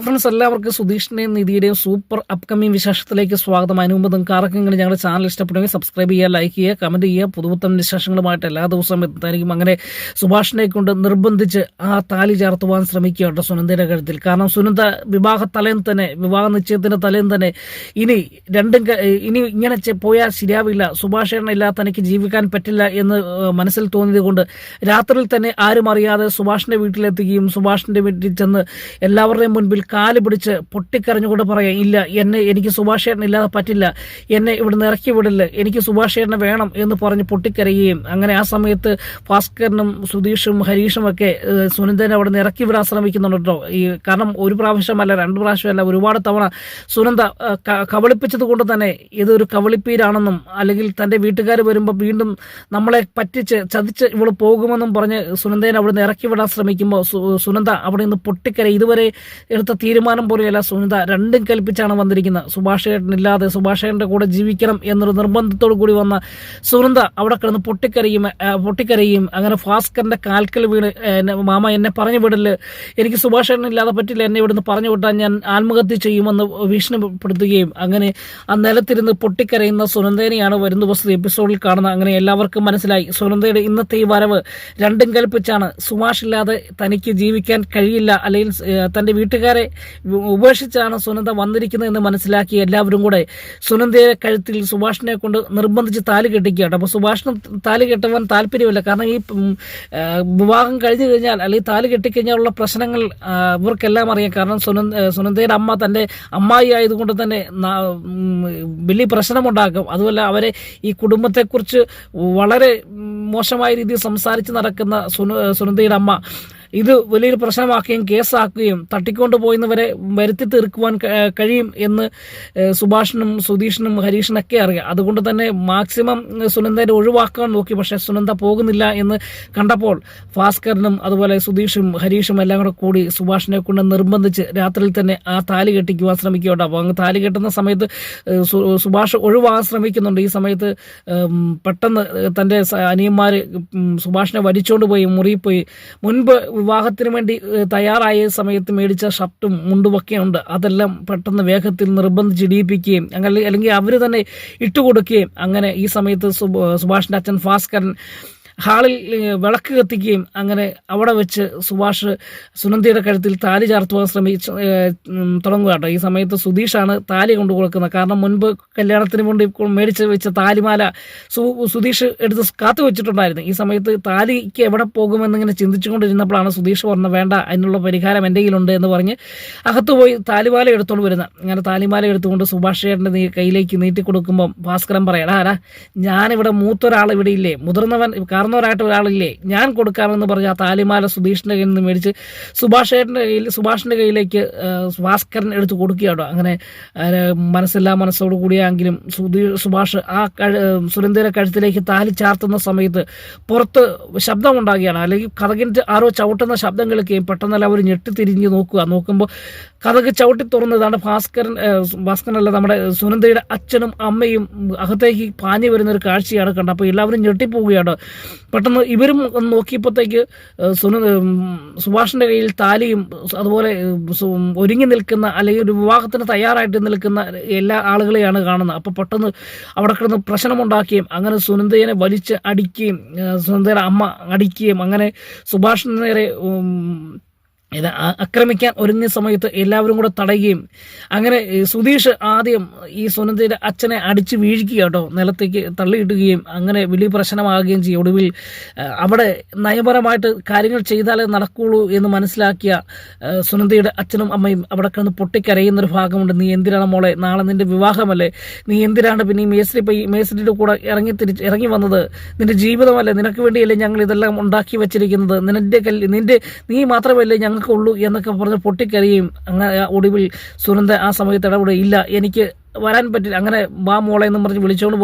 Friends, എല്ലാവർക്കും സുധീഷിൻ്റെയും നിധിയുടെയും super upcoming വിശേഷത്തിലേക്ക് സ്വാഗതം. അതിന് മുമ്പ് നിങ്ങൾക്ക് ആർക്കെങ്കിലും ഞങ്ങളുടെ ചാനൽ ഇഷ്ടപ്പെടുമെങ്കിൽ സബ്സ്ക്രൈബ് ചെയ്യുക, ലൈക്ക് ചെയ്യുക, കമൻറ്റ് ചെയ്യുക. പുതുപുത്തൻ വിശേഷങ്ങളുമായിട്ട് എല്ലാ ദിവസവും എത്തായിരിക്കും. അങ്ങനെ സുഭാഷിനെ കൊണ്ട് നിർബന്ധിച്ച് ആ താലി ചേർത്തുവാൻ ശ്രമിക്കുക കേട്ടോ സുനന്ദയുടെ കഴുത്തിൽ. കാരണം സുനന്ദ വിവാഹ നിശ്ചയത്തിൻ്റെ തലേന്ന് തന്നെ ഇനി ഇങ്ങനെ പോയാൽ ശരിയാവില്ല, സുഭാഷേട്ടനില്ല തനിക്ക് ജീവിക്കാൻ പറ്റില്ല എന്ന് മനസ്സിൽ തോന്നിയത് കൊണ്ട് രാത്രിയിൽ തന്നെ ആരും അറിയാതെ സുഭാഷിൻ്റെ വീട്ടിലെത്തുകയും സുഭാഷിൻ്റെ വീട്ടിൽ ചെന്ന് എല്ലാവരുടെയും മുൻപിൽ കാല് പിടിച്ച് പൊട്ടിക്കരഞ്ഞുകൊണ്ട് പറയാം, ഇല്ല, എനിക്ക് സുഭാഷേട്ടൻ ഇല്ലാതെ പറ്റില്ല, എന്നെ ഇവിടുന്ന് ഇറക്കി വിടില്ല, എനിക്ക് സുഭാഷേട്ടനെ വേണം എന്ന് പറഞ്ഞ് പൊട്ടിക്കരയുകയും അങ്ങനെ ആ സമയത്ത് ഭാസ്കരനും സുധീഷും ഹരീഷും ഒക്കെ സുനന്ദനെ അവിടെ നിന്ന് ഇറക്കി വിടാൻ ശ്രമിക്കുന്നുണ്ട് കേട്ടോ. കാരണം ഒരു പ്രാവശ്യമല്ല, 2 പ്രാവശ്യമല്ല, ഒരുപാട് തവണ സുനന്ദ കബളിപ്പിച്ചത് കൊണ്ട് തന്നെ ഇതൊരു കബളിപ്പീരാണെന്നും അല്ലെങ്കിൽ തൻ്റെ വീട്ടുകാർ വരുമ്പോൾ വീണ്ടും നമ്മളെ പറ്റിച്ച് ചതിച്ച് ഇവൾ പോകുമെന്നും പറഞ്ഞ് സുനന്ദനെ അവിടെ നിന്ന് ഇറക്കി വിടാൻ ശ്രമിക്കുമ്പോൾ സുനന്ദ അവിടെ നിന്ന് പൊട്ടിക്കര. ഇതുവരെ എടുത്ത തീരുമാനം പോലെയല്ല സുനന്ദ, രണ്ടും കൽപ്പിച്ചാണ് വന്നിരിക്കുന്നത്. സുഭാഷേട്ടനില്ലാതെ സുഭാഷേട്ടൻ്റെ കൂടെ ജീവിക്കണം എന്നൊരു നിർബന്ധത്തോടു കൂടി വന്ന സുനന്ദ അവിടെ കിടന്ന് പൊട്ടിക്കരയും. അങ്ങനെ ഭാസ്കറിന്റെ കാൽക്കൽ വീണ്, മാമ എന്നെ പറഞ്ഞു വിടല്, എനിക്ക് സുഭാഷേട്ടനില്ലാതെ പറ്റില്ല, എന്നെ ഇവിടുന്ന് പറഞ്ഞു വിട്ടാൽ ഞാൻ ആത്മഹത്യ ചെയ്യുമെന്ന് ഭീഷണിപ്പെടുത്തുകയും അങ്ങനെ ആ നിലത്തിരുന്ന് പൊട്ടിക്കരയുന്ന സുനന്ദനെയാണ് വരും ദിവസത്തെ എപ്പിസോഡിൽ കാണുന്നത്. അങ്ങനെ എല്ലാവർക്കും മനസ്സിലായി സുനന്ദയുടെ ഇന്നത്തെ ഈ വരവ് രണ്ടും കൽപ്പിച്ചാണ്. സുഭാഷ് ഇല്ലാതെ തനിക്ക് ജീവിക്കാൻ കഴിയില്ല, അല്ലെങ്കിൽ തൻ്റെ വീട്ടുകാരെ ഉപേക്ഷിച്ചാണ് സുനന്ദ വന്നിരിക്കുന്നത് എന്ന് മനസ്സിലാക്കി എല്ലാവരും കൂടെ സുനന്ദയെ കഴുത്തിൽ സുഭാഷിനെ കൊണ്ട് നിർബന്ധിച്ച് താലി കെട്ടിക്കുകയാണ്. അപ്പോൾ സുഭാഷിന് താലി കെട്ടുവാൻ താല്പര്യമില്ല. കാരണം ഈ വിവാഹം കഴിഞ്ഞു കഴിഞ്ഞാൽ അല്ലെങ്കിൽ താലി കെട്ടിക്കഴിഞ്ഞാലുള്ള പ്രശ്നങ്ങൾ ഇവർക്കെല്ലാം അറിയാം. കാരണം സുനന്ദയുടെ അമ്മ തൻ്റെ അമ്മായി ആയതുകൊണ്ട് തന്നെ വലിയ പ്രശ്നമുണ്ടാക്കും. അതുപോലെ അവരെ ഈ കുടുംബത്തെക്കുറിച്ച് വളരെ മോശമായ രീതിയിൽ സംസാരിച്ച് നടക്കുന്ന സുനന്ദയുടെ അമ്മ ഇത് വലിയൊരു പ്രശ്നമാക്കുകയും കേസാക്കുകയും തട്ടിക്കൊണ്ടുപോയിന്നവരെ വരുത്തി തീർക്കുവാൻ കഴിയും എന്ന് സുഭാഷിനും സുധീഷിനും ഹരീഷിനൊക്കെ അറിയാം. അതുകൊണ്ട് തന്നെ മാക്സിമം സുനന്ദയെ ഒഴിവാക്കാൻ നോക്കി. പക്ഷേ സുനന്ദ പോകുന്നില്ല എന്ന് കണ്ടപ്പോൾ ഭാസ്കരനും അതുപോലെ സുധീഷും ഹരീഷും എല്ലാം കൂടി സുഭാഷിനെ കൊണ്ട് നിർബന്ധിച്ച് രാത്രിയിൽ തന്നെ ആ താലി കെട്ടിക്കുവാൻ ശ്രമിക്കുകയുണ്ട്. അപ്പോൾ അങ്ങ് താലി കെട്ടുന്ന സമയത്ത് സുഭാഷ് ഒഴിവാകാൻ ശ്രമിക്കുന്നുണ്ട്. ഈ സമയത്ത് പെട്ടെന്ന് തൻ്റെ അനിയന്മാർ സുഭാഷിനെ വലിച്ചുകൊണ്ട് പോയി മുറിയിൽ പോയി. മുൻപ് വിവാഹത്തിന് വേണ്ടി തയ്യാറായ സമയത്ത് മേടിച്ച ഷർട്ടും മുണ്ടുമൊക്കെ ഉണ്ട്, അതെല്ലാം പെട്ടെന്ന് വേഗത്തിൽ നിർബന്ധിച്ചിടിയിപ്പിക്കുകയും അല്ലെങ്കിൽ അവർ തന്നെ ഇട്ടുകൊടുക്കുകയും അങ്ങനെ ഈ സമയത്ത് സുഭാഷിൻ്റെ അച്ഛൻ ഭാസ്കരൻ ഹാളിൽ വിളക്ക് കത്തിക്കുകയും അങ്ങനെ അവിടെ വെച്ച് സുഭാഷ് സുനന്ദയുടെ കഴുത്തിൽ താലി ചാർത്തുവാൻ തുടങ്ങുക കേട്ടോ. ഈ സമയത്ത് സുധീഷാണ് താലി കൊണ്ടു കൊടുക്കുന്നത്. കാരണം മുൻപ് കല്യാണത്തിന് വേണ്ടി മേടിച്ച് വെച്ച താലിമാല സുധീഷ് എടുത്ത് കാത്തു വെച്ചിട്ടുണ്ടായിരുന്നു. ഈ സമയത്ത് താലിക്ക് എവിടെ പോകുമെന്നിങ്ങനെ ചിന്തിച്ചുകൊണ്ടിരുന്നപ്പോഴാണ് സുധീഷ് പറഞ്ഞത്, വേണ്ട, അതിനുള്ള പരിഹാരം എൻ്റെ കയ്യിലുണ്ട് എന്ന് പറഞ്ഞ് അകത്ത് പോയി താലിമാല എടുത്തുകൊണ്ട് വരുന്നത്. അങ്ങനെ താലിമാല എടുത്തുകൊണ്ട് സുഭാഷ് ചേട്ടൻ്റെ കയ്യിലേക്ക് നീട്ടി കൊടുക്കുമ്പം ഭാസ്കരൻ പറയാം, ആരാ, ഞാനിവിടെ മൂത്തൊരാൾ ഇവിടെ ഇല്ലേ, മുതിർന്നവൻ കാരണവരായിട്ട് ഒരാളില്ലേ, ഞാൻ കൊടുക്കാമെന്ന് പറഞ്ഞ് ആ താലിമാല സുധീഷിൻ്റെ കയ്യിൽ നിന്ന് മേടിച്ച് സുഭാഷിൻ്റെ കയ്യിലേക്ക് ഭാസ്കരൻ എടുത്ത് കൊടുക്കുകയാണോ. അങ്ങനെ മനസ്സോടു കൂടിയാണെങ്കിലും സുഭാഷ് ആ സുനന്ദയുടെ കഴുത്തിലേക്ക് താലി ചാർത്തുന്ന സമയത്ത് പുറത്ത് ശബ്ദമുണ്ടാകുകയാണ്. അല്ലെങ്കിൽ കഥകിൻ്റെ ആരോ ചവിട്ടുന്ന ശബ്ദം കേൾക്കുകയും പെട്ടെന്നല്ല അവർ ഞെട്ടിത്തിരിഞ്ഞ് നോക്കുമ്പോൾ കഥക് ചവിട്ടി തുറന്നതാണ് ഭാസ്കരനല്ല, നമ്മുടെ സുനന്ദയുടെ അച്ഛനും അമ്മയും അകത്തേക്ക് പാഞ്ഞു വരുന്ന ഒരു കാഴ്ചയാണ് കണ്ടത്. അപ്പോൾ എല്ലാവരും ഞെട്ടിപ്പോവുകയാണ്. പെട്ടെന്ന് ഇവരും ഒന്ന് നോക്കിയപ്പോഴത്തേക്ക് സുഭാഷിൻ്റെ കയ്യിൽ താലിയും അതുപോലെ ഒരുങ്ങി നിൽക്കുന്ന അല്ലെങ്കിൽ ഒരു വിവാഹത്തിന് തയ്യാറായിട്ട് നിൽക്കുന്ന എല്ലാ ആളുകളെയാണ് കാണുന്നത്. അപ്പോൾ പെട്ടെന്ന് അവിടെ കിടന്ന് പ്രശ്നമുണ്ടാക്കുകയും അങ്ങനെ സുനന്ദയെ വലിച്ച് അടിക്കുകയും സുനന്ദയുടെ അമ്മ അടിക്കുകയും അങ്ങനെ സുഭാഷിന് നേരെ ഇത് ആക്രമിക്കാൻ ഒരുങ്ങിയ സമയത്ത് എല്ലാവരും കൂടെ തടയുകയും അങ്ങനെ സുധീഷ് ആദ്യം ഈ സുനന്ദയുടെ അച്ഛനെ അടിച്ച് വീഴിക്കുക കേട്ടോ, നിലത്തേക്ക് തള്ളിയിടുകയും അങ്ങനെ വലിയ പ്രശ്നമാകുകയും ചെയ്യും. ഒടുവിൽ അവിടെ നയപരമായിട്ട് കാര്യങ്ങൾ ചെയ്താലേ നടക്കുകയുള്ളൂ എന്ന് മനസ്സിലാക്കിയ സുനന്ദയുടെ അച്ഛനും അമ്മയും അവിടെ കിടന്ന് പൊട്ടിക്കരയുന്നൊരു ഭാഗമുണ്ട്. നീ എന്തിനാണ് മോളെ, നാളെ നിൻ്റെ വിവാഹമല്ലേ, നീ എന്തിനാണ് പിന്നെ ഈ മേസ്ത്രിയുടെ കൂടെ ഇറങ്ങി വന്നത്, നിൻ്റെ ജീവിതമല്ലേ, നിനക്ക് വേണ്ടിയല്ലേ ഞങ്ങൾ ഇതെല്ലാം ഉണ്ടാക്കി വെച്ചിരിക്കുന്നത്, നീ മാത്രമല്ലേ ഞങ്ങൾക്ക് ഉള്ളൂ എന്നൊക്കെ പറഞ്ഞ് പൊട്ടിക്കരയും. അങ്ങനെ ഒടുവിൽ സുനന്ദ ആ സമയത്ത് ഇടപെടുക, ഇല്ല, എനിക്ക് വരാൻ പറ്റില്ല, അങ്ങനെ വാ മോളെ എന്ന് പറഞ്ഞ് വിളിച്ചുകൊണ്ട്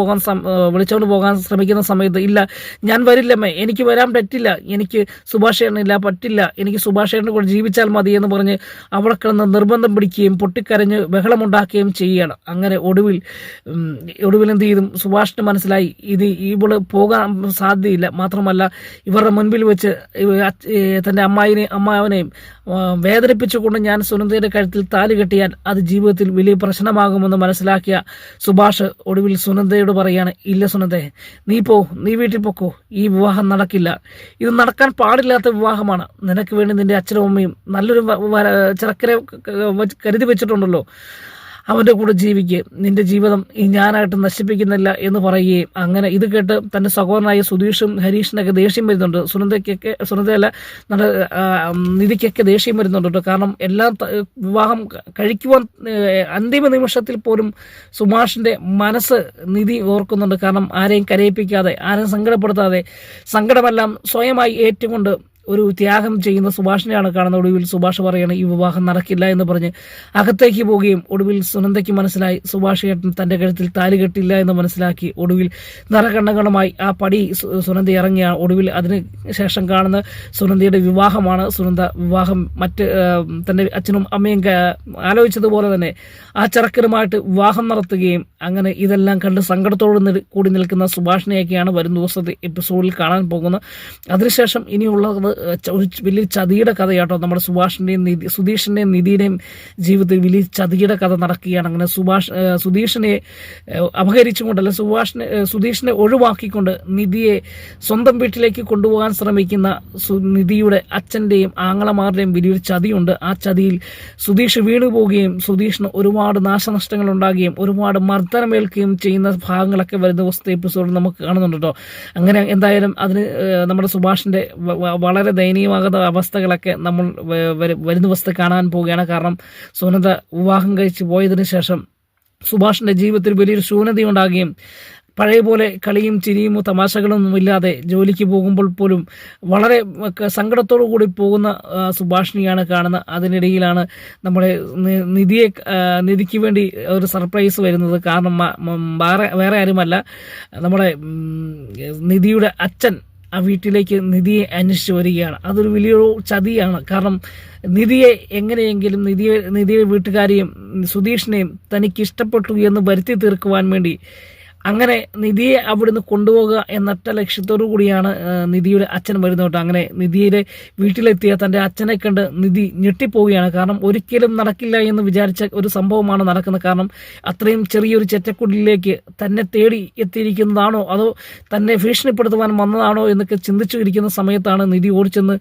പോകാൻ ശ്രമിക്കുന്ന സമയത്ത് ഇല്ല ഞാൻ വരില്ലമ്മേ, എനിക്ക് വരാൻ പറ്റില്ല, എനിക്ക് സുഭാഷ് ചേട്ടനില്ല, പറ്റില്ല, എനിക്ക് സുഭാഷ് ചേട്ടൻ്റെ കൂടെ ജീവിച്ചാൽ മതി എന്ന് പറഞ്ഞ് അവിടെ കിടന്ന് നിർബന്ധം പിടിക്കുകയും പൊട്ടിക്കരഞ്ഞ് ബഹളമുണ്ടാക്കുകയും ചെയ്യുകയാണ്. അങ്ങനെ ഒടുവിൽ എന്ത് ചെയ്തും സുഭാഷിന് മനസ്സിലായി ഇത് ഇവള് പോകാൻ സാധ്യതയില്ല, മാത്രമല്ല ഇവരുടെ മുൻപിൽ വെച്ച് തൻ്റെ അമ്മാവനെയും വേദനിപ്പിച്ചുകൊണ്ട് ഞാൻ സുനന്ദയുടെ കഴുത്തിൽ താലി കെട്ടിയാൽ അത് ജീവിതത്തിൽ വലിയ പ്രശ്നമാകുമെന്ന് മനസ്സിലാക്കിയ സുഭാഷ് ഒടുവിൽ സുനന്ദയോട് പറയാണ്, ഇല്ല സുനന്ദേ, നീ വീട്ടിൽ പൊക്കോ, ഈ വിവാഹം നടക്കില്ല, ഇത് നടക്കാൻ പാടില്ലാത്ത വിവാഹമാണ്, നിനക്ക് വേണ്ടി നിന്റെ അച്ഛനും അമ്മയും നല്ലൊരു ചെറുക്കനെ കരുതി വെച്ചിട്ടുണ്ടല്ലോ, അവൻ്റെ കൂടെ ജീവിക്കുക, നിന്റെ ജീവിതം ഈ ഞാനായിട്ട് നശിപ്പിക്കുന്നില്ല എന്ന് പറയുകയും അങ്ങനെ ഇത് കേട്ട് തൻ്റെ സഹോദരനായ സുധീഷും ഹരീഷിനൊക്കെ ദേഷ്യം വരുന്നുണ്ട്. സുനന്ദയല്ല നിധിക്കൊക്കെ ദേഷ്യം വരുന്നുണ്ട് കേട്ടോ. കാരണം എല്ലാം വിവാഹം കഴിക്കുവാൻ അന്തിമ നിമിഷത്തിൽ പോലും സുഭാഷിൻ്റെ മനസ്സ് നിധി ഓർക്കുന്നുണ്ട്. കാരണം ആരെയും കരയിപ്പിക്കാതെ, ആരെയും സങ്കടപ്പെടുത്താതെ, സങ്കടമെല്ലാം സ്വയമായി ഏറ്റുകൊണ്ട് ഒരു ത്യാഗം ചെയ്യുന്ന സുഭാഷിനെയാണ് കാണുന്നത്. ഒടുവിൽ സുഭാഷ് പറയുകയാണ് ഈ വിവാഹം നടക്കില്ല എന്ന് പറഞ്ഞ് അകത്തേക്ക് പോവുകയും ഒടുവിൽ സുനന്ദയ്ക്ക് മനസ്സിലായി സുഭാഷ് ചേട്ടൻ തൻ്റെ കഴുത്തിൽ താലി കെട്ടില്ല എന്ന് മനസ്സിലാക്കി ഒടുവിൽ നിറകണ്ണങ്ങളുമായി ആ പടി സുനന്ദ ഇറങ്ങിയാണ്. ഒടുവിൽ അതിന് ശേഷം കാണുന്ന സുനന്ദയുടെ വിവാഹമാണ്. സുനന്ദ വിവാഹം തൻ്റെ അച്ഛനും അമ്മയും ആലോചിച്ചതുപോലെ തന്നെ ആ ചെറുക്കനുമായിട്ട് വിവാഹം നടത്തുകയും അങ്ങനെ ഇതെല്ലാം കണ്ട് സങ്കടത്തോട് കൂടി നിൽക്കുന്ന സുഭാഷിനെയൊക്കെയാണ് വരും ദിവസത്തെ എപ്പിസോഡിൽ കാണാൻ പോകുന്നത്. അതിനുശേഷം ഇനിയുള്ളത് ഒരു വലിയ ചതിയുടെ കഥയാട്ടോ. നമ്മുടെ സുധീഷിൻ്റെയും നിധിയുടെയും ജീവിതത്തിൽ വലിയ ചതിയുടെ കഥ നടക്കുകയാണ്. അങ്ങനെ സുധീഷിനെ അപഹരിച്ചുകൊണ്ടല്ല, സുധീഷിനെ ഒഴിവാക്കിക്കൊണ്ട് നിധിയെ സ്വന്തം വീട്ടിലേക്ക് കൊണ്ടുപോകാൻ ശ്രമിക്കുന്ന നിധിയുടെ അച്ഛൻ്റെയും ആങ്ങളമാരുടെയും വലിയൊരു ചതിയുണ്ട്. ആ ചതിയിൽ സുധീഷ് വീണുപോവുകയും സുധീഷിന് ഒരുപാട് നാശനഷ്ടങ്ങൾ ഉണ്ടാകുകയും ഒരുപാട് മർദ്ദനമേൽക്കുകയും ചെയ്യുന്ന ഭാഗങ്ങളൊക്കെ വരുന്ന ദിവസത്തെ എപ്പിസോഡ് നമുക്ക് കാണുന്നുണ്ട് കേട്ടോ. അങ്ങനെ എന്തായാലും അതിന് നമ്മുടെ സുഭാഷിൻ്റെ വളരെ ദയനീയമാകുന്ന അവസ്ഥകളൊക്കെ നമ്മൾ വരുന്ന ദിവസത്തെ കാണാൻ പോവുകയാണ്. കാരണം സുനന്ദ വിവാഹം കഴിച്ച് പോയതിനു ശേഷം സുഭാഷിൻ്റെ ജീവിതത്തിൽ വലിയൊരു ശൂന്യതയുണ്ടാകുകയും പഴയ പോലെ കളിയും ചിരിയും തമാശകളൊന്നും ഇല്ലാതെ ജോലിക്ക് പോകുമ്പോൾ പോലും വളരെ സങ്കടത്തോടു കൂടി പോകുന്ന സുഭാഷിനെയാണ് കാണുന്നത്. അതിനിടയിലാണ് നമ്മുടെ നിധിക്ക് വേണ്ടി ഒരു സർപ്രൈസ് വരുന്നത്. കാരണം വേറെ ആരുമല്ല, നമ്മുടെ നിധിയുടെ അച്ഛൻ ആ വീട്ടിലേക്ക് നിധിയെ അന്വേഷിച്ച് വരികയാണ്. അതൊരു വലിയൊരു ചതിയാണ്. കാരണം നിധിയെ എങ്ങനെയെങ്കിലും നിധിയുടെ വീട്ടുകാരെയും സുധീഷിനെയും തനിക്ക് ഇഷ്ടപ്പെട്ടു എന്ന് വരുത്തി തീർക്കുവാൻ വേണ്ടി അങ്ങനെ നിധിയെ അവിടുന്ന് കൊണ്ടുപോകുക എന്നൊറ്റ ലക്ഷ്യത്തോടു കൂടിയാണ് നിധിയുടെ അച്ഛൻ വരുന്നത് കേട്ടോ. അങ്ങനെ നിധിയുടെ വീട്ടിലെത്തിയ തൻ്റെ അച്ഛനെ കണ്ട് നിധി ഞെട്ടിപ്പോവുകയാണ്. കാരണം ഒരിക്കലും നടക്കില്ല എന്ന് വിചാരിച്ച ഒരു സംഭവമാണ് നടക്കുന്നത്. കാരണം അത്രയും ചെറിയൊരു ചെറ്റക്കുടിലേക്ക് തന്നെ തേടി എത്തിയിരിക്കുന്നതാണോ അതോ തന്നെ ഭീഷണിപ്പെടുത്തുവാൻ വന്നതാണോ എന്നൊക്കെ ചിന്തിച്ചു ഇരിക്കുന്ന സമയത്താണ് നിധി ഓടിച്ചെന്ന്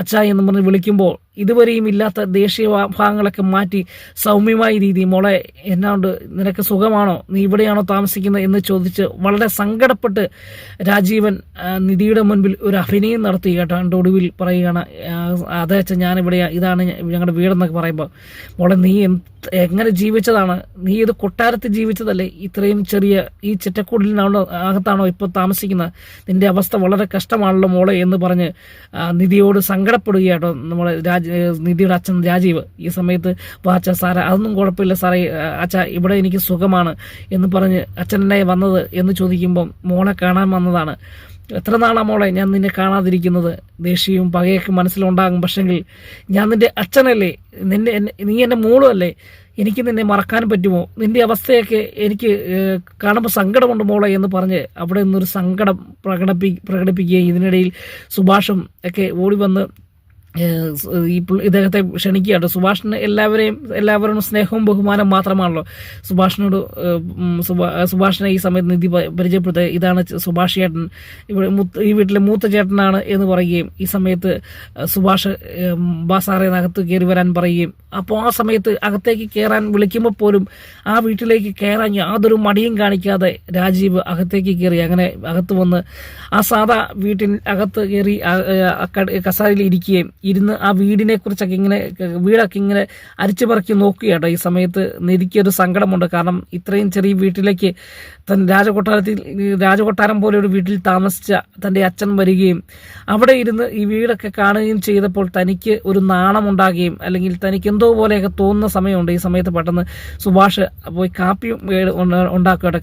അച്ഛാ എന്ന് പറഞ്ഞ് വിളിക്കുമ്പോൾ ഇതുവരെയും ഇല്ലാത്ത ദേശീയ ഭാഗങ്ങളൊക്കെ മാറ്റി സൗമ്യമായ രീതി, മോളെ എന്നാണ്ട്, നിനക്ക് സുഖമാണോ, നീ ഇവിടെയാണോ താമസിക്കുന്നത് എന്ന് ചോദിച്ച് വളരെ സങ്കടപ്പെട്ട് രാജീവൻ നിധിയുടെ മുൻപിൽ ഒരു അഭിനയം നടത്തി കേട്ടോ. ഒടുവിൽ പറയുകയാണ്, അതെ അച്ഛൻ ഞാനിവിടെയാണ്, ഇതാണ് ഞങ്ങളുടെ വീടെന്നൊക്കെ പറയുമ്പോൾ, മോളെ നീ എങ്ങനെ ജീവിച്ചതാണ്, നീ ഇത് കൊട്ടാരത്തിൽ ജീവിച്ചതല്ലേ, ഇത്രയും ചെറിയ ഈ ചിറ്റക്കൂടിനാണോ അകത്താണോ ഇപ്പോൾ താമസിക്കുന്നത്, നിന്റെ അവസ്ഥ വളരെ കഷ്ടമാണല്ലോ മോളെ എന്ന് പറഞ്ഞ് നിധിയോട് സങ്കടപ്പെടുകയാട്ടോ നമ്മുടെ നിധിയുടെ അച്ഛൻ രാജീവ്. ഈ സമയത്ത് അച്ഛാ സാറേ അതൊന്നും കുഴപ്പമില്ല സാറേ, അച്ഛാ ഇവിടെ എനിക്ക് സുഖമാണ് എന്ന് പറഞ്ഞ് അച്ഛനെ വന്നത് എന്ന് ചോദിക്കുമ്പം മോളെ കാണാൻ വന്നതാണ്. എത്ര നാളാ മോളെ ഞാൻ നിന്നെ കാണാതിരിക്കുന്നത്, ദേഷ്യവും പകയൊക്കെ മനസ്സിലുണ്ടാകും, പക്ഷെങ്കിൽ ഞാൻ നിന്റെ അച്ഛനല്ലേ, നീ എൻ്റെ മോളും അല്ലേ, എനിക്ക് നിന്നെ മറക്കാൻ പറ്റുമോ, നിന്റെ അവസ്ഥയൊക്കെ എനിക്ക് കാണുമ്പോൾ സങ്കടമുണ്ട് മോളെ എന്ന് പറഞ്ഞ് അവിടെ നിന്നൊരു സങ്കടം പ്രകടിപ്പിക്കുകയും ഇതിനിടയിൽ സുഭാഷും ഒക്കെ ഓടി വന്ന് ഇദ്ദേഹത്തെ ക്ഷണിക്കുകയാണ്. സുഭാഷിന് എല്ലാവരും സ്നേഹവും ബഹുമാനം മാത്രമാണല്ലോ. സുഭാഷിനെ ഈ സമയത്ത് നിധി പരിചയപ്പെടുത്തുക, ഇതാണ് സുഭാഷ് ചേട്ടൻ, ഈ വീട്ടിലെ മൂത്ത ചേട്ടനാണ് എന്ന് പറയുകയും ഈ സമയത്ത് സുഭാഷ് ബാസാറെ അകത്ത് കയറി വരാൻ പറയുകയും അപ്പോൾ ആ സമയത്ത് അകത്തേക്ക് കയറാൻ വിളിക്കുമ്പോൾ പോലും ആ വീട്ടിലേക്ക് കയറാൻ യാതൊരു മടിയും കാണിക്കാതെ രാജീവ് അകത്തേക്ക് കയറി. അങ്ങനെ അകത്ത് വന്ന് ആ സാധാ വീട്ടിൽ അകത്ത് കയറി കസാരയിൽ ഇരിക്കുകയും ഇരുന്ന് ആ വീടിനെക്കുറിച്ചൊക്കെ വീടൊക്കെ ഇങ്ങനെ അരിച്ചു പറക്കി നോക്കുകയാട്ടോ. ഈ സമയത്ത് നിധിക്കൊരു സങ്കടമുണ്ട്. കാരണം ഇത്രയും ചെറിയ വീട്ടിലേക്ക് രാജകൊട്ടാരം പോലെ ഒരു വീട്ടിൽ താമസിച്ച തൻ്റെ അച്ഛൻ വരികയും അവിടെ ഇരുന്ന് ഈ വീടൊക്കെ കാണുകയും ചെയ്തപ്പോൾ തനിക്ക് ഒരു നാണമുണ്ടാകുകയും അല്ലെങ്കിൽ തനിക്ക് എന്തോ പോലെയൊക്കെ തോന്നുന്ന സമയമുണ്ട്. ഈ സമയത്ത് പെട്ടെന്ന് സുഭാഷ് പോയി കാപ്പി ഉണ്ടാക്കുകട്ടെ,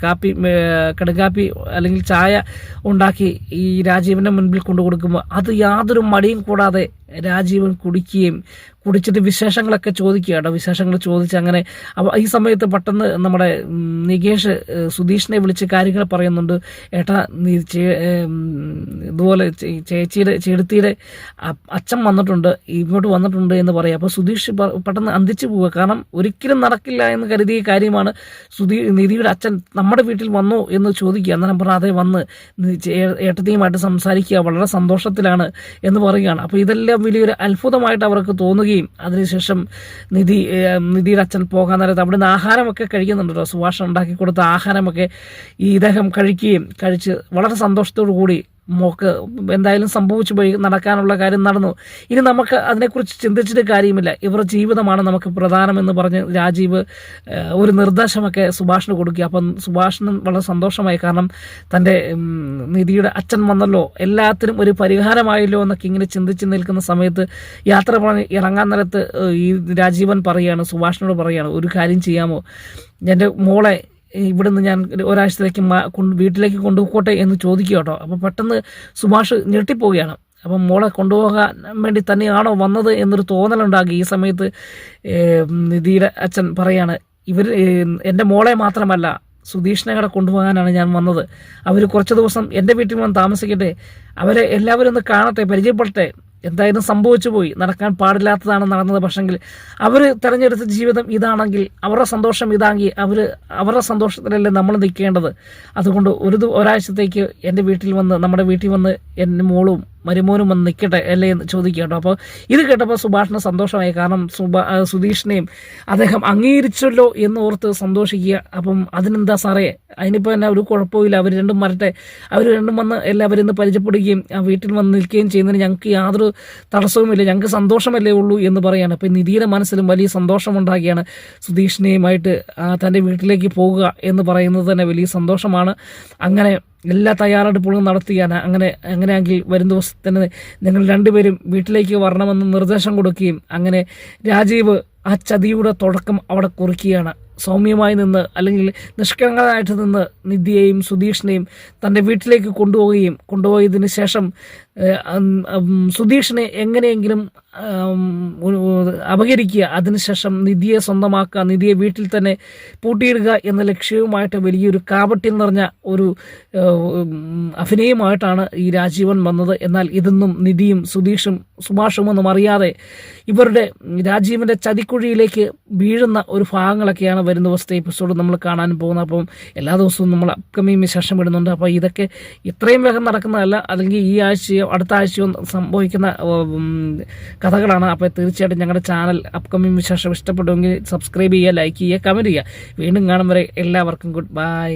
കടുകാപ്പി അല്ലെങ്കിൽ ചായ ഉണ്ടാക്കി ഈ രാജീവൻ്റെ മുൻപിൽ കൊണ്ടു കൊടുക്കുമ്പോൾ അത് യാതൊരു മടിയും കൂടാതെ രാജീവൻ കുടിച്ചിട്ട് വിശേഷങ്ങളൊക്കെ ചോദിക്കുകയാണ്. വിശേഷങ്ങൾ ചോദിച്ച് അങ്ങനെ ഈ സമയത്ത് പെട്ടെന്ന് നമ്മുടെ നികേഷ് സുധീഷിനെ വിളിച്ച് കാര്യങ്ങൾ പറയുന്നുണ്ട്. ഏട്ടാ, ഇതുപോലെ ചെടുത്തിയുടെ അച്ഛൻ വന്നിട്ടുണ്ട്, ഇങ്ങോട്ട് വന്നിട്ടുണ്ട് എന്ന് പറയും. അപ്പോൾ സുധീഷ് പെട്ടെന്ന് അന്തിച്ചു പോവുക. കാരണം ഒരിക്കലും നടക്കില്ല എന്ന് കരുതിയ കാര്യമാണ്. നിധിയുടെ അച്ഛൻ നമ്മുടെ വീട്ടിൽ വന്നു എന്ന് ചോദിക്കുക. അന്നേരം പറഞ്ഞാൽ അതേ വന്ന് ഏട്ടത്തിയുമായിട്ട് സംസാരിക്കുക, വളരെ സന്തോഷത്തിലാണ് എന്ന് പറയുകയാണ്. അപ്പോൾ ഇതെല്ലാം വലിയൊരു അത്ഭുതമായിട്ട് അവർക്ക് തോന്നുകയും അതിനുശേഷം നിധിയുടെ അച്ഛൻ പോകാൻ നേരത്ത് അവിടുന്ന് ആഹാരമൊക്കെ കഴിക്കുന്നുണ്ടല്ലോ. സുഭാഷ് ഉണ്ടാക്കി കൊടുത്ത ആഹാരമൊക്കെ ഇദ്ദേഹം കഴിച്ച് വളരെ സന്തോഷത്തോടു കൂടി മോക്ക് എന്തായാലും സംഭവിച്ചു പോയി, നടക്കാനുള്ള കാര്യം നടന്നു, ഇനി നമുക്ക് അതിനെക്കുറിച്ച് ചിന്തിച്ചിട്ട് കാര്യമില്ല, ഇവരുടെ ജീവിതമാണ് നമുക്ക് പ്രധാനമെന്ന് പറഞ്ഞ് രാജീവ് ഒരു നിർദ്ദേശമൊക്കെ സുഭാഷിന് കൊടുക്കുക. അപ്പം സുഭാഷിനും വളരെ സന്തോഷമായി. കാരണം തൻ്റെ നിധിയുടെ അച്ഛൻ വന്നല്ലോ, എല്ലാത്തിനും ഒരു പരിഹാരമായല്ലോ എന്നൊക്കെ ഇങ്ങനെ ചിന്തിച്ച് നിൽക്കുന്ന സമയത്ത് യാത്ര പറഞ്ഞ് ഇറങ്ങാൻ നേരത്ത് ഈ രാജീവൻ പറയുകയാണ്, സുഭാഷിനോട് പറയുകയാണ്, ഒരു കാര്യം ചെയ്യാമോ, എൻ്റെ മോളെ ഇവിടുന്ന് ഞാൻ ഒരാഴ്ചത്തേക്ക് വീട്ടിലേക്ക് കൊണ്ടുപോകട്ടെ എന്ന് ചോദിക്കുക കേട്ടോ. അപ്പോൾ പെട്ടെന്ന് സുഭാഷ് ഞെട്ടിപ്പോവുകയാണ്. അപ്പം മോളെ കൊണ്ടുപോകാൻ വേണ്ടി തന്നെയാണോ വന്നത് എന്നൊരു തോന്നലുണ്ടാക്കി. ഈ സമയത്ത് നിധിയുടെ അച്ഛൻ പറയാണ്, എൻ്റെ മോളെ മാത്രമല്ല സുധീഷിനെ കൂടെ കൊണ്ടുപോകാനാണ് ഞാൻ വന്നത്. അവർ കുറച്ച് ദിവസം എൻ്റെ വീട്ടിൽ വന്ന് താമസിക്കട്ടെ, അവരെ എല്ലാവരും ഒന്ന് കാണട്ടെ, പരിചയപ്പെടട്ടെ. എന്തായാലും സംഭവിച്ചു പോയി, നടക്കാൻ പാടില്ലാത്തതാണ് നടന്നത്. പക്ഷെങ്കിൽ അവർ തിരഞ്ഞെടുത്ത ജീവിതം ഇതാണെങ്കിൽ, അവരുടെ സന്തോഷം ഇതാണെങ്കിൽ അവരുടെ സന്തോഷത്തിലല്ലേ നമ്മൾ നിൽക്കേണ്ടത്. അതുകൊണ്ട് ഒരാഴ്ചത്തേക്ക് എൻ്റെ വീട്ടിൽ വന്ന്, നമ്മുടെ വീട്ടിൽ വന്ന് എൻ്റെ മോളും മരുമോനും വന്ന് നിൽക്കട്ടെ അല്ലേ എന്ന് ചോദിക്കുക കേട്ടോ. അപ്പോൾ ഇത് കേട്ടപ്പോൾ സുഭാഷിന് സന്തോഷമായി. കാരണം സുധീഷിനെയും അദ്ദേഹം അംഗീകരിച്ചല്ലോ എന്ന് ഓർത്ത് സന്തോഷിക്കുക. അപ്പം അതിനെന്താ സാറേ, അതിനിപ്പോൾ എന്നാ ഒരു കുഴപ്പമില്ല, അവർ രണ്ടും വരട്ടെ, അവർ രണ്ടും വന്ന് എല്ലാവരും ഇന്ന് പരിചയപ്പെടുകയും ആ വീട്ടിൽ വന്ന് നിൽക്കുകയും ചെയ്യുന്നതിന് ഞങ്ങൾക്ക് യാതൊരു തടസ്സവുമില്ല, ഞങ്ങൾക്ക് സന്തോഷമല്ലേ ഉള്ളൂ എന്ന് പറയുകയാണ്. അപ്പം നിധിയുടെ മനസ്സിലും വലിയ സന്തോഷമുണ്ടാകുകയാണ്. സുധീഷിനെയുമായിട്ട് തൻ്റെ വീട്ടിലേക്ക് പോകുക എന്ന് പറയുന്നത് തന്നെ വലിയ സന്തോഷമാണ്. അങ്ങനെ എല്ലാ തയ്യാറെടുപ്പുകളും നടത്തുകയാണ്. അങ്ങനെയെങ്കിൽ വരും ദിവസം തന്നെ നിങ്ങൾ രണ്ടുപേരും വീട്ടിലേക്ക് വരണമെന്ന് നിർദ്ദേശം കൊടുക്കുകയും അങ്ങനെ രാജീവ് ആ ചതിയുടെ തുടക്കം അവിടെ കുറിക്കുകയാണ്. സൗമ്യമായി നിന്ന് അല്ലെങ്കിൽ നിഷ്കളങ്കരായിട്ട് നിന്ന് നിധിയെയും സുധീഷിനെയും തൻ്റെ വീട്ടിലേക്ക് കൊണ്ടുപോയതിന് ശേഷം സുധീഷിനെ എങ്ങനെയെങ്കിലും അപഹരിക്കുക, അതിനുശേഷം നിധിയെ സ്വന്തമാക്കുക, നിധിയെ വീട്ടിൽ തന്നെ പൂട്ടിയിടുക എന്ന ലക്ഷ്യവുമായിട്ട് വലിയൊരു കാപട്യം നിറഞ്ഞ ഒരു അഭിനയമായിട്ടാണ് ഈ രാജീവൻ വന്നത്. എന്നാൽ ഇതൊന്നും നിധിയും സുഭാഷും ഒന്നും അറിയാതെ ഇവരുടെ രാജീവൻ്റെ ചതിക്കുഴിയിലേക്ക് വീഴുന്ന ഒരു ഭാഗങ്ങളൊക്കെയാണ് വരും ദിവസത്തെ എപ്പിസോഡ് നമ്മൾ കാണാൻ പോകുന്നത്. അപ്പം എല്ലാ ദിവസവും നമ്മൾ അപ്കമിങ് വിശേഷം ഇടുന്നുണ്ട്. അപ്പോൾ ഇതൊക്കെ ഇത്രയും വേഗം നടക്കുന്നതല്ല, അല്ലെങ്കിൽ ഈ ആഴ്ചയോ അടുത്ത ആഴ്ചയോ സംഭവിക്കുന്ന കഥകളാണ്. അപ്പോൾ തീർച്ചയായിട്ടും ഞങ്ങളുടെ ചാനൽ അപ്കമിങ് വിശേഷം ഇഷ്ടപ്പെടുമെങ്കിൽ സബ്സ്ക്രൈബ് ചെയ്യുക, ലൈക്ക് ചെയ്യുക, കമൻറ്റ് ചെയ്യുക. വീണ്ടും കാണും വരെ എല്ലാവർക്കും ഗുഡ് ബൈ.